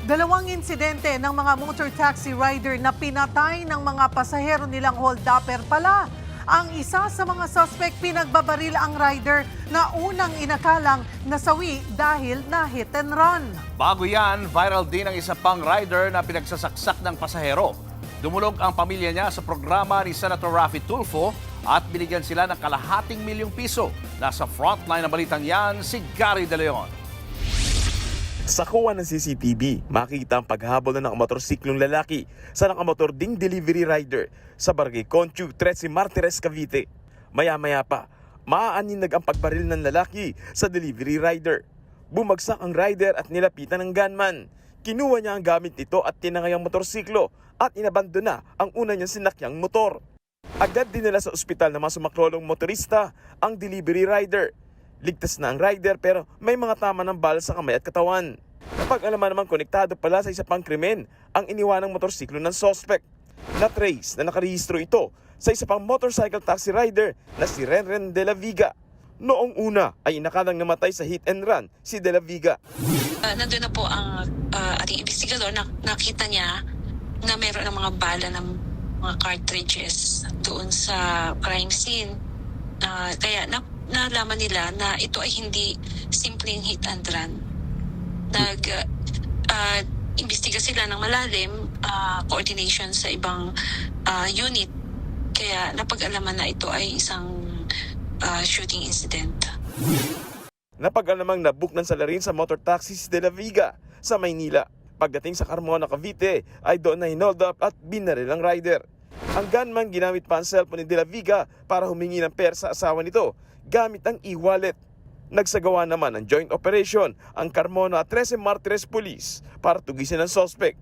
Dalawang insidente ng mga motor taxi rider na pinatay ng mga pasahero nilang hold-upper pala. Ang isa sa mga suspect pinagbabaril ang rider na unang inakalang nasawi dahil na hit and run. Bago yan, viral din ang isa pang rider na pinagsasaksak ng pasahero. Dumulog ang pamilya niya sa programa ni Senator Raffy Tulfo at binigyan sila ng ₱250,000. Nasa frontline ng balitang yan, si Gary De Leon. Sa kuha ng CCTV, makikita ang paghabol na ng motorsiklong lalaki sa nakamotor ding delivery rider sa Barangay Conchu, 13 Martires, Cavite. Maya-maya pa, maaaninag ang pagbaril ng lalaki sa delivery rider. Bumagsak ang rider at nilapitan ng gunman. Kinuha niya ang gamit nito at tinangay ang motorsiklo at inabandona ang una niyang sinakyang motor. Agad dinala sa ospital ng mga sumaklolong motorista ang delivery rider. Ligtas na ang rider pero may mga tama ng bala sa kamay at katawan. Napag-alaman naman konektado pala sa isa pang krimen ang iniwanang motorsiklo ng suspect. Na-trace na nakarehistro ito sa isa pang motorcycle taxi rider na si Renren de la Viga. Noong una ay inakalang namatay sa hit and run si de la Viga. Nandun na po ang ating investigador. Nakita niya na meron ng mga bala ng mga cartridges doon sa crime scene. Kaya nalaman nila na ito ay hindi simpleng hit and run. Nag-imbestiga sila ng malalim, coordination sa ibang unit. Kaya napag-alaman na ito ay isang shooting incident. Napag-alamang nabook ng salarin sa motor taxi si de la Viga sa Maynila. Pagdating sa Carmona, Cavite ay doon na hinold up at binaril ang rider. Ang gunman ginamit pa ang cellphone ni de la Viga para humingi ng pera sa asawa nito gamit ang e-wallet. Nagsagawa naman ng joint operation ang Carmona at 13 Martires Police para tugisin ang suspect.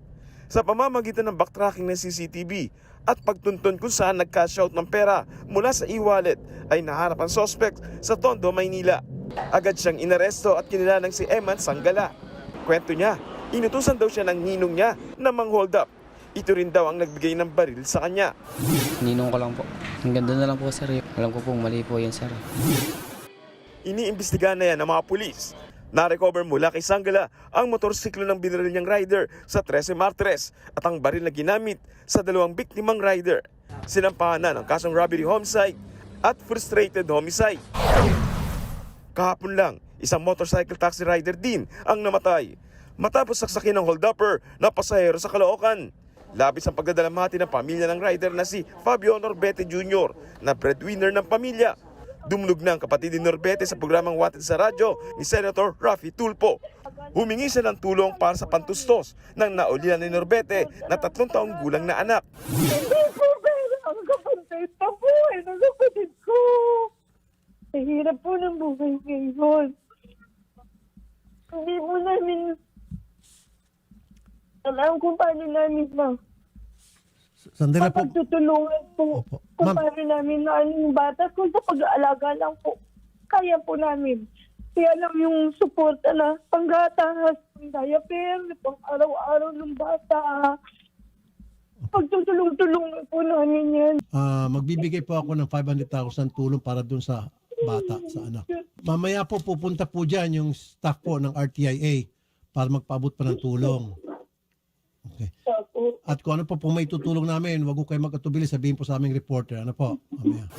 Sa pamamagitan ng backtracking ng CCTV at pagtuntun kung saan nag-cash out ng pera mula sa e-wallet ay naharap ang suspect sa Tondo, Maynila. Agad siyang inaresto at kinilanang si Eman Sanggala. Kwento niya, inutusan daw siya ng ninong niya na mang-hold up. Ito rin daw ang nagbigay ng baril sa kanya. Ninong ko lang po. Hanggang doon na lang po, sir. Alam ko pong mali po yan, sir. Iniimbestigahan na yan ng mga pulis. Na-recover mula kay Sanggala ang motorsiklo ng binaril niyang rider sa 13 Martires at ang baril na ginamit sa dalawang biktimang rider. Sinampahan na ng kasong robbery homicide at frustrated homicide. Kahapon lang, isang motorcycle taxi rider din ang namatay matapos saksakin ng hold-upper na pasahero sa Caloocan. Labis ang pagdadalamhati ng pamilya ng rider na si Fabio Norbete Jr. na breadwinner ng pamilya. Dumulog na ang kapatid ni Norbete sa programang Watid sa Radyo ni Senator Raffy Tulfo. Humingi siya ng tulong para sa pantustos ng naulilan ni Norbete na 3 taong gulang na anak. Hindi po, pero ang kapatid pa po ng kapatid ko. Mahirap po ng buhay ngayon. Hindi po namin alam kung paano namin Sandali po. pagtutulungan po. Opo. Kung Ma'am. paano namin na yung bata. Kung sa pag-aalaga lang po, kaya po namin. Kaya lang yung suporta na panggatas, pang diaper, pang araw-araw ng bata. Pagtutulong-tulungan po namin yan. Magbibigay po ako ng 500,000 tulong para dun sa bata, sa anak. Mamaya po pupunta po dyan yung staff po ng RTIA para magpaabot pa ng tulong. Okay. Opo. At kung ano po may tutulong namin, wag ko kayo mag-atubili, sabihin po sa aming reporter. Ano po? Mamaya.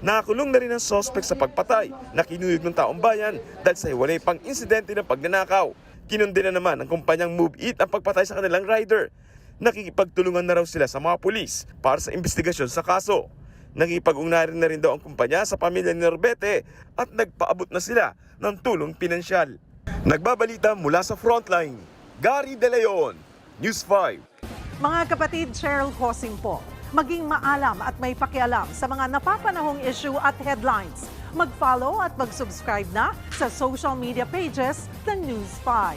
Nakakulong na rin ang suspect sa pagpatay na kinuyog ng taong bayan dahil sa hiwalay pang insidente ng pagnanakaw. Kinundi na naman ng kumpanyang Move It ang pagpatay sa kanilang rider. Nakikipagtulungan na raw sila sa mga pulis para sa investigasyon sa kaso. Nakipag-ugnayan na rin daw ang kumpanya sa pamilya ni Norbete at nagpaabot na sila ng tulong pinansyal. Nagbabalita mula sa Frontline, Gary De Leon, News 5. Mga kapatid, Cheryl Hosing po. Maging maalam at may pakialam sa mga napapanahong issue at headlines. Mag-follow at mag-subscribe na sa social media pages ng News 5.